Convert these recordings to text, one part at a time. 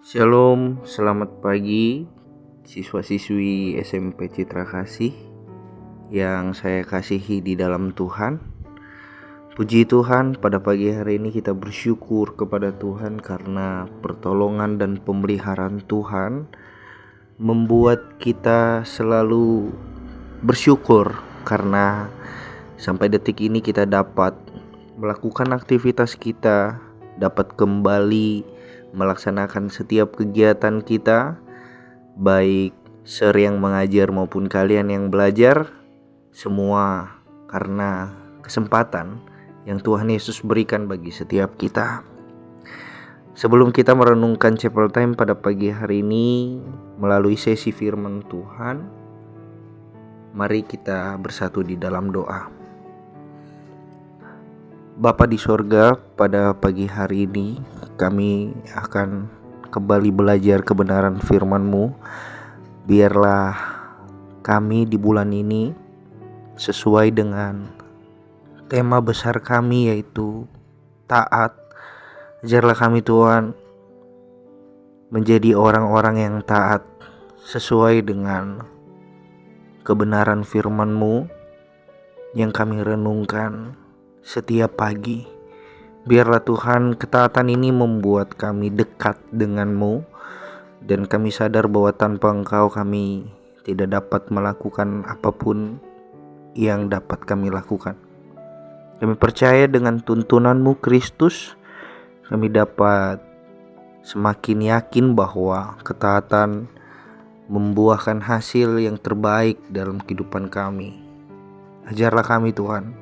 Shalom, selamat pagi siswa-siswi SMP Citra Kasih yang saya kasihi di dalam Tuhan. Puji Tuhan, pada pagi hari ini kita bersyukur kepada Tuhan karena pertolongan dan pemeliharaan Tuhan membuat kita selalu bersyukur karena sampai detik ini kita dapat melakukan aktivitas kita, dapat kembali melaksanakan setiap kegiatan kita, baik yang mengajar maupun kalian yang belajar, semua karena kesempatan yang Tuhan Yesus berikan bagi setiap kita. Sebelum kita merenungkan Chapel Time pada pagi hari ini melalui sesi firman Tuhan, mari kita bersatu di dalam doa. Bapa di sorga, pada pagi hari ini kami akan kembali belajar kebenaran firman-Mu. Biarlah kami di bulan ini sesuai dengan tema besar kami, yaitu taat. Ajarlah kami Tuhan menjadi orang-orang yang taat sesuai dengan kebenaran firman-Mu yang kami renungkan setiap pagi. Biarlah Tuhan ketaatan ini membuat kami dekat dengan-Mu, dan kami sadar bahwa tanpa Engkau kami tidak dapat melakukan apapun yang dapat kami lakukan. Kami percaya dengan tuntunan-Mu Kristus, kami dapat semakin yakin bahwa ketaatan membuahkan hasil yang terbaik dalam kehidupan kami. Ajarlah kami Tuhan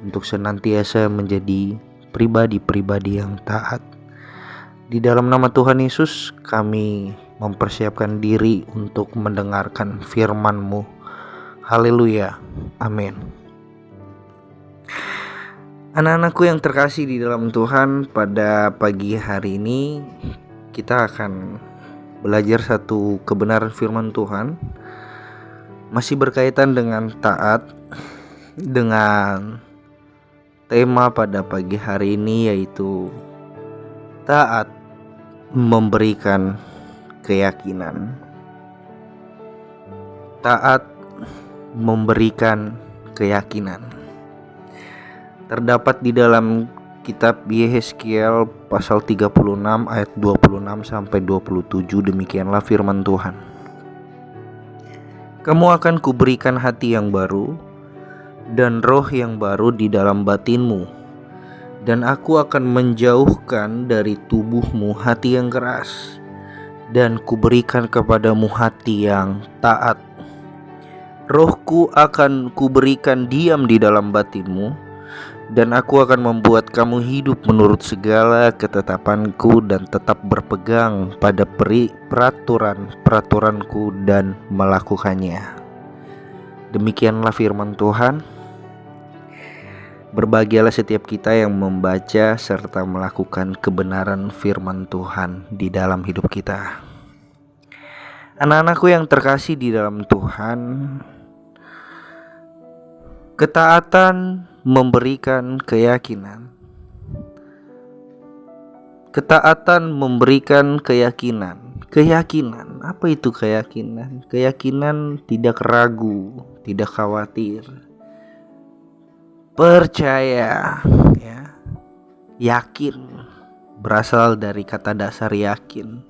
untuk senantiasa menjadi pribadi-pribadi yang taat. Di dalam nama Tuhan Yesus kami mempersiapkan diri untuk mendengarkan firman-Mu. Haleluya, amin. Anak-anakku yang terkasih di dalam Tuhan, pada pagi hari ini kita akan belajar satu kebenaran firman Tuhan, masih berkaitan dengan taat, dengan tema pada pagi hari ini yaitu taat memberikan keyakinan. Taat memberikan keyakinan. Terdapat di dalam kitab Yehezkiel pasal 36 ayat 26 sampai 27. Demikianlah firman Tuhan. Kamu akan kuberikan hati yang baru dan roh yang baru di dalam batinmu, dan aku akan menjauhkan dari tubuhmu hati yang keras, dan kuberikan kepadamu hati yang taat. Rohku akan kuberikan diam di dalam batinmu, dan aku akan membuat kamu hidup menurut segala ketetapanku dan tetap berpegang pada peraturan-peraturanku dan melakukannya. Demikianlah firman Tuhan. Berbahagialah setiap kita yang membaca serta melakukan kebenaran firman Tuhan di dalam hidup kita. Anak-anakku yang terkasih di dalam Tuhan, ketaatan memberikan keyakinan. Ketaatan memberikan keyakinan. Keyakinan, apa itu keyakinan? Keyakinan tidak ragu, tidak khawatir, percaya, ya. Yakin berasal dari kata dasar yakin.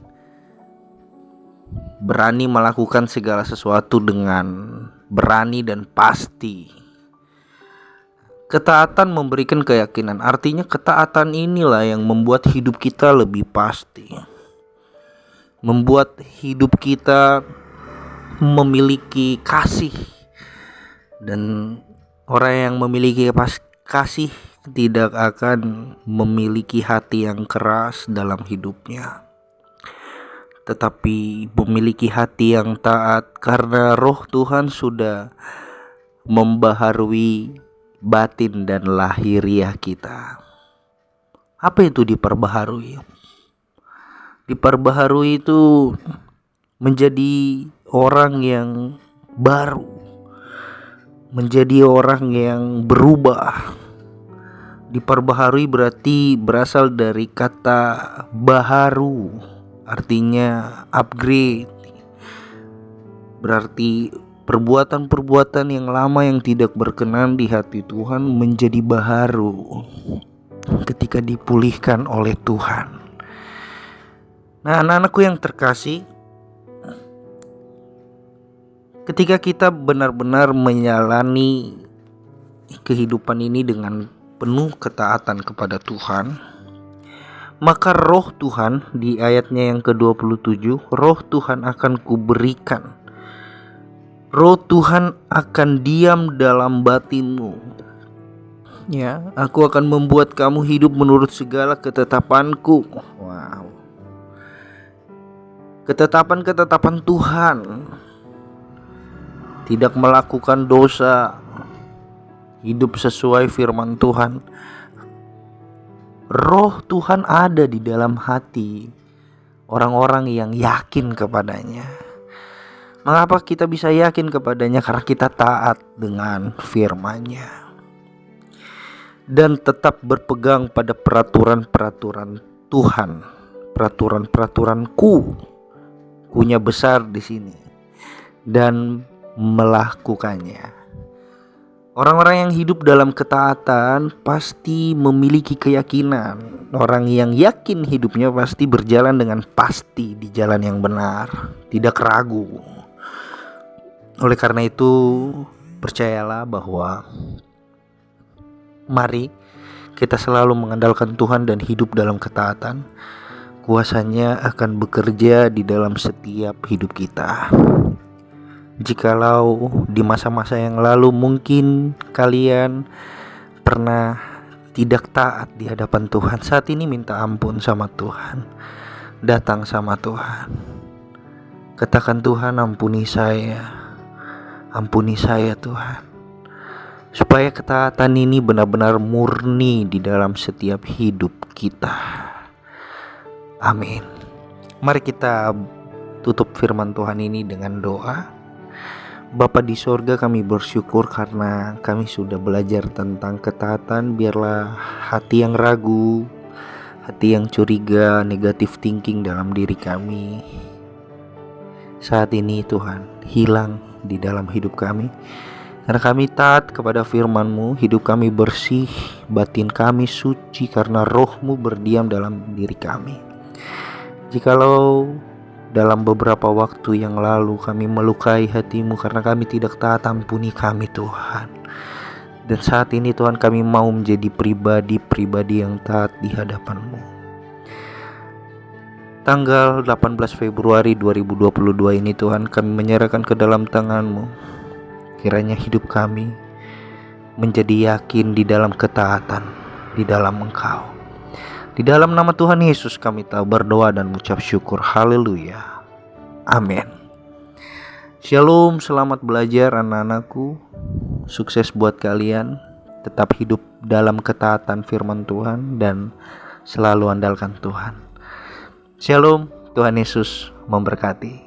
Berani melakukan segala sesuatu dengan berani dan pasti. Ketaatan memberikan keyakinan, artinya ketaatan inilah yang membuat hidup kita lebih pasti, membuat hidup kita memiliki kasih. Dan orang yang memiliki kasih tidak akan memiliki hati yang keras dalam hidupnya, tetapi memiliki hati yang taat karena roh Tuhan sudah membaharui batin dan lahiriah kita. Apa itu diperbaharui? Diperbaharui itu menjadi orang yang baru, menjadi orang yang berubah. Diperbaharui berarti berasal dari kata baharu, artinya upgrade. Berarti perbuatan-perbuatan yang lama yang tidak berkenan di hati Tuhan menjadi baharu ketika dipulihkan oleh Tuhan. Nah, anak-anakku yang terkasih, ketika kita benar-benar menjalani kehidupan ini dengan penuh ketaatan kepada Tuhan, maka roh Tuhan di ayatnya yang ke-27, roh Tuhan akan kuberikan. Roh Tuhan akan diam dalam batinmu. Ya, aku akan membuat kamu hidup menurut segala ketetapanku. Wow. Ketetapan-ketetapan Tuhan. Tidak melakukan dosa. Hidup sesuai firman Tuhan. Roh Tuhan ada di dalam hati orang-orang yang yakin kepadanya. Mengapa kita bisa yakin kepadanya? Karena kita taat dengan firman-Nya dan tetap berpegang pada peraturan-peraturan Tuhan, peraturan-peraturanku, kunya besar di sini, dan melakukannya. Orang-orang yang hidup dalam ketaatan pasti memiliki keyakinan. Orang yang yakin hidupnya pasti berjalan dengan pasti di jalan yang benar, tidak ragu. Oleh karena itu, percayalah bahwa mari kita selalu mengandalkan Tuhan dan hidup dalam ketaatan. Kuasanya akan bekerja di dalam setiap hidup kita. Jikalau di masa-masa yang lalu mungkin kalian pernah tidak taat di hadapan Tuhan, saat ini minta ampun sama Tuhan. Datang sama Tuhan. Katakan, Tuhan, ampuni saya. Ampuni saya, Tuhan. Supaya ketaatan ini benar-benar murni di dalam setiap hidup kita. Amin. Mari kita tutup firman Tuhan ini dengan doa. Bapa di sorga, kami bersyukur karena kami sudah belajar tentang ketaatan. Biarlah hati yang ragu, hati yang curiga, negative thinking dalam diri kami saat ini, Tuhan, hilang di dalam hidup kami. Karena kami taat kepada firman-Mu, hidup kami bersih, batin kami suci karena Roh-Mu berdiam dalam diri kami. Jikalau dalam beberapa waktu yang lalu kami melukai hati-Mu karena kami tidak taat, ampuni kami, Tuhan. Dan saat ini, Tuhan, kami mau menjadi pribadi yang taat di hadapan-Mu. Tanggal 18 Februari 2022 ini, Tuhan, kami menyerahkan ke dalam tangan-Mu. Kiranya hidup kami menjadi yakin di dalam ketaatan, di dalam Engkau. Di dalam nama Tuhan Yesus kami tahu, berdoa dan mengucap syukur. Haleluya. Amin. Shalom, selamat belajar anak-anakku. Sukses buat kalian. Tetap hidup dalam ketaatan firman Tuhan dan selalu andalkan Tuhan. Shalom, Tuhan Yesus memberkati.